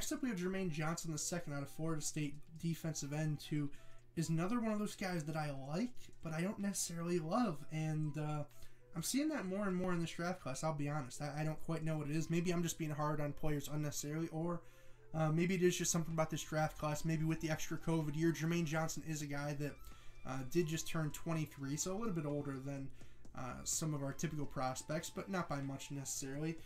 Next up, we have Jermaine Johnson II out of Florida State, defensive end, who is another one of those guys that I like, but I don't necessarily love. And I'm seeing that more and more in this draft class, I'll be honest. I don't quite know what it is. Maybe I'm just being hard on players unnecessarily, or maybe it is just something about this draft class. Maybe with the extra COVID year, Jermaine Johnson is a guy that did just turn 23, so a little bit older than some of our typical prospects, but not by much necessarily.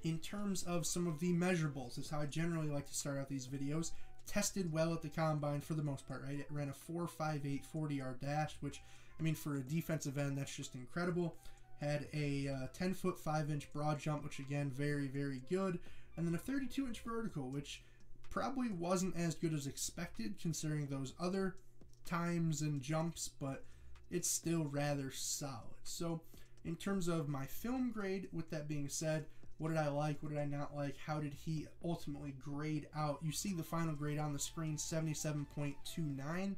In terms of some of the measurables, is how I generally like to start out these videos. Tested well at the combine for the most part, right? It ran a 4.58 40-yard dash, which, I mean, for a defensive end, that's just incredible. Had a 10-foot 5-inch broad jump, which again, very, very good. And then a 32-inch vertical, which probably wasn't as good as expected considering those other times and jumps, but it's still rather solid. So in terms of my film grade, with that being said, what did I like? What did I not like? How did he ultimately grade out? You see the final grade on the screen, 77.29,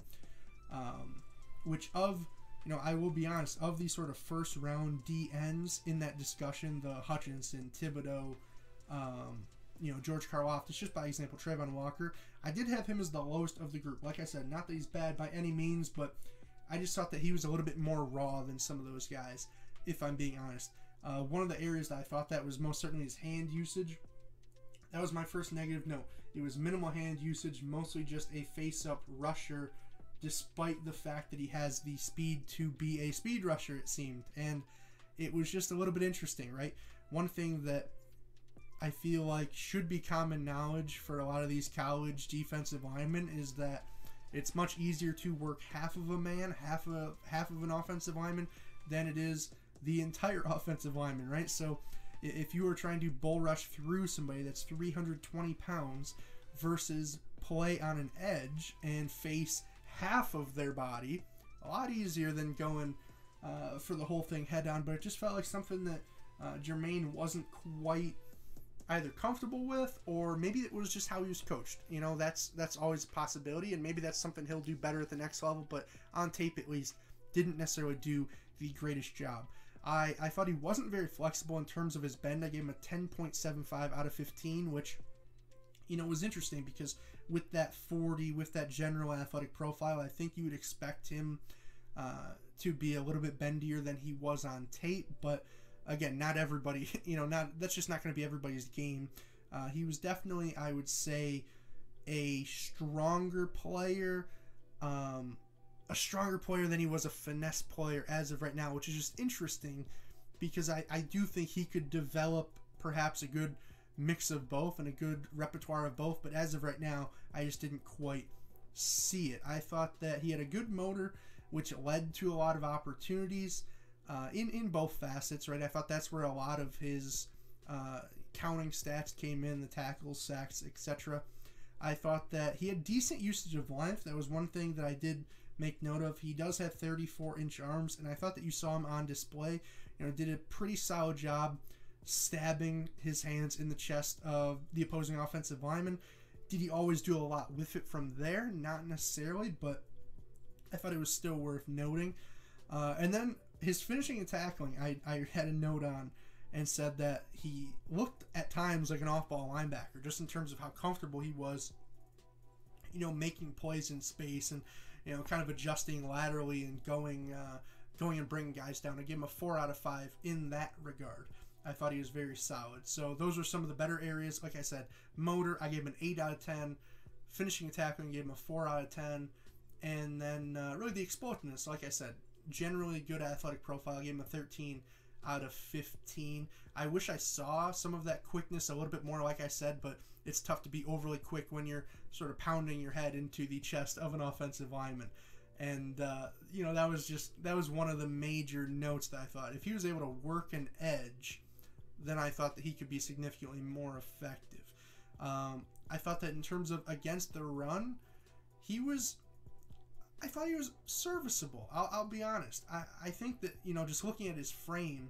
which of, you know, I will be honest, of these sort of first round DNs in that discussion, the Hutchinson, Thibodeau, you know, George Karlaftis, just by example, Trayvon Walker, I did have him as the lowest of the group. Like I said, not that he's bad by any means, but I just thought that he was a little bit more raw than some of those guys, if I'm being honest. One of the areas that I thought that was most certainly his hand usage. That was my first negative note. It was minimal hand usage, mostly just a face-up rusher, despite the fact that he has the speed to be a speed rusher, it seemed. And it was just a little bit interesting, right? One thing that I feel like should be common knowledge for a lot of these college defensive linemen is that it's much easier to work half of a man, half of an offensive lineman, than it is the entire offensive lineman, right? So if you are trying to bull rush through somebody that's 320 pounds versus play on an edge and face half of their body, a lot easier than going for the whole thing head on. But it just felt like something that Jermaine wasn't quite either comfortable with, or maybe it was just how he was coached. You know, that's always a possibility, and maybe that's something he'll do better at the next level, but on tape at least didn't necessarily do the greatest job. I thought he wasn't very flexible in terms of his bend. I gave him a 10.75 out of 15, which, you know, was interesting because with that 40, with that general athletic profile, I think you would expect him to be a little bit bendier than he was on tape. But again, not everybody, you know, that's just not going to be everybody's game. He was definitely, I would say, a stronger player. A stronger player than he was a finesse player as of right now, which is just interesting because I do think he could develop perhaps a good mix of both and a good repertoire of both, but as of right now, I just didn't quite see it. I thought that he had a good motor, which led to a lot of opportunities in both facets, right? I thought that's where a lot of his counting stats came in, the tackles, sacks, etc. I thought that he had decent usage of length. That was one thing that I did make note of. He does have 34-inch arms, and I thought that you saw him on display. You know, did a pretty solid job stabbing his hands in the chest of the opposing offensive lineman. Did he always do a lot with it from there? Not necessarily, but I thought it was still worth noting. And then his finishing and tackling, I had a note on and said that he looked at times like an off-ball linebacker, just in terms of how comfortable he was, you know, making plays in space and, you know, kind of adjusting laterally and going and bringing guys down. I gave him a 4 out of 5 in that regard. I thought he was very solid. So those are some of the better areas. Like I said, motor, I gave him an 8 out of 10. Finishing and tackling, gave him a 4 out of 10. And then really the explosiveness, like I said, generally good athletic profile. I gave him a 13 out of 15. I wish I saw some of that quickness a little bit more, like I said, but it's tough to be overly quick when you're sort of pounding your head into the chest of an offensive lineman. And, you know, that was one of the major notes that I thought. If he was able to work an edge, then I thought that he could be significantly more effective. I thought that in terms of against the run, I thought he was serviceable. I'll be honest. I think that, you know, just looking at his frame,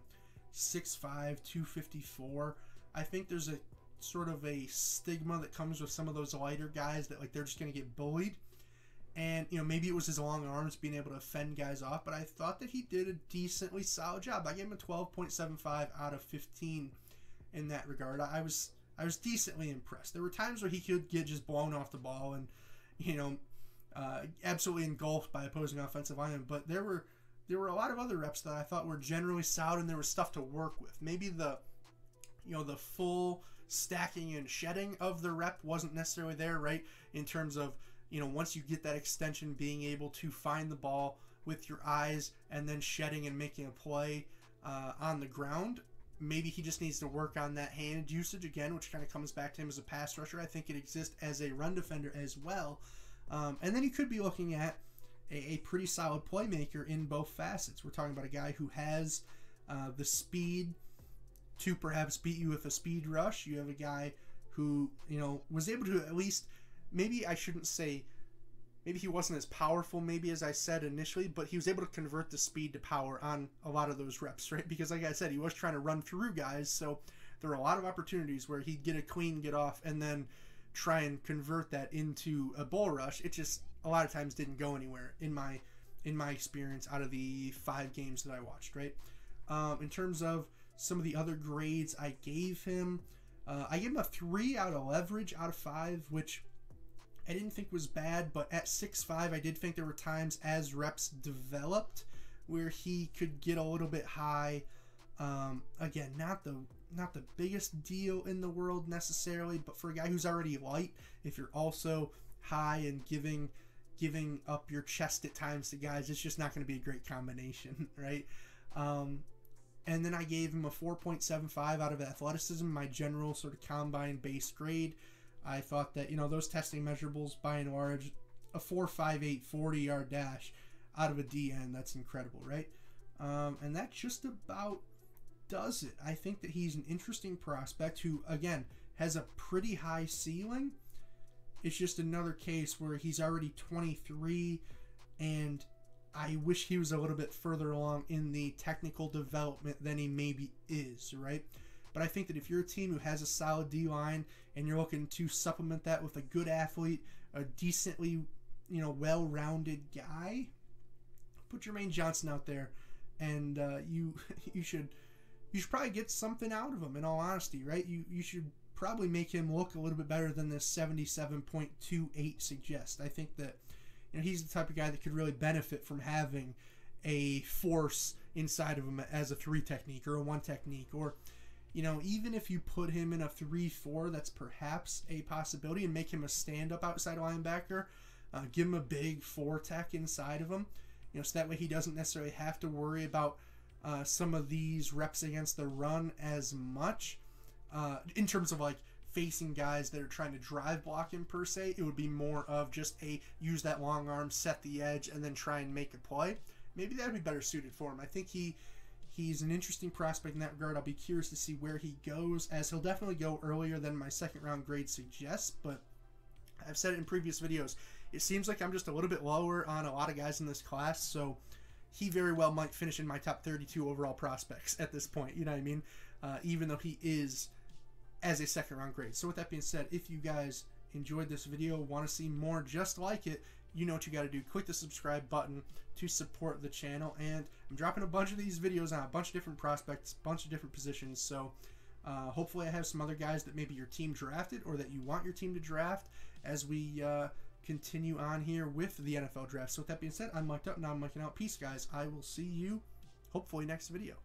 6'5", 254, I think there's a sort of a stigma that comes with some of those lighter guys that, like, they're just going to get bullied. And, you know, maybe it was his long arms being able to fend guys off, but I thought that he did a decently solid job. I gave him a 12.75 out of 15 in that regard. I was I was decently impressed. There were times where he could get just blown off the ball and, you know, absolutely engulfed by opposing offensive linemen, but there were a lot of other reps that I thought were generally solid, and there was stuff to work with. Maybe the full stacking and shedding of the rep wasn't necessarily there, right? In terms of, once you get that extension, being able to find the ball with your eyes and then shedding and making a play on the ground. Maybe he just needs to work on that hand usage again, which kind of comes back to him as a pass rusher. I think it exists as a run defender as well. And then you could be looking at a pretty solid playmaker in both facets. We're talking about a guy who has the speed to perhaps beat you with a speed rush. You have a guy who, was able to at least, maybe I shouldn't say, maybe he wasn't as powerful maybe as I said initially, but he was able to convert the speed to power on a lot of those reps, right? Because like I said, he was trying to run through guys, so there were a lot of opportunities where he'd get a clean get off and then try and convert that into a bull rush. It just a lot of times didn't go anywhere in my experience out of the 5 games that I watched, right? In terms of some of the other grades I gave him, I gave him a 3 out of leverage out of 5, which I didn't think was bad, but at 6'5", I did think there were times as reps developed where he could get a little bit high. Again, not the biggest deal in the world necessarily, but for a guy who's already light, if you're also high and giving up your chest at times to guys, it's just not going to be a great combination, right? And then I gave him a 4.75 out of athleticism, my general sort of combine base grade. I thought that, those testing measurables, by and large, a 4.58 40-yard dash out of a DN, that's incredible, right? And that just about does it. I think that he's an interesting prospect who, again, has a pretty high ceiling. It's just another case where he's already 23, and I wish he was a little bit further along in the technical development than he maybe is, right? But I think that if you're a team who has a solid D-line and you're looking to supplement that with a good athlete, a decently, well-rounded guy, put Jermaine Johnson out there, and you should probably get something out of him, in all honesty, right? You should probably make him look a little bit better than this 77.28 suggests. I think that he's the type of guy that could really benefit from having a force inside of him as a 3 technique or a 1 technique, or even if you put him in a 3-4, that's perhaps a possibility, and make him a stand-up outside linebacker. Give him a big 4 tech inside of him, so that way he doesn't necessarily have to worry about some of these reps against the run as much. In terms of like facing guys that are trying to drive block him per se, it would be more of just use that long arm, set the edge, and then try and make a play. Maybe that would be better suited for him. I think he's an interesting prospect in that regard. I'll be curious to see where he goes, as he'll definitely go earlier than my second round grade suggests, but I've said it in previous videos. It seems like I'm just a little bit lower on a lot of guys in this class, so he very well might finish in my top 32 overall prospects at this point, you know what I mean? Even though he is as a second round grade. So with that being said, if you guys enjoyed this video, want to see more just like it, you know what you got to do. Click the subscribe button to support the channel, and I'm dropping a bunch of these videos on a bunch of different prospects, a bunch of different positions, so hopefully I have some other guys that maybe your team drafted or that you want your team to draft as we continue on here with the NFL draft. So with that being said, I'm mic'd up, now I'm mic'ing out. Peace, guys. I will see you hopefully next video.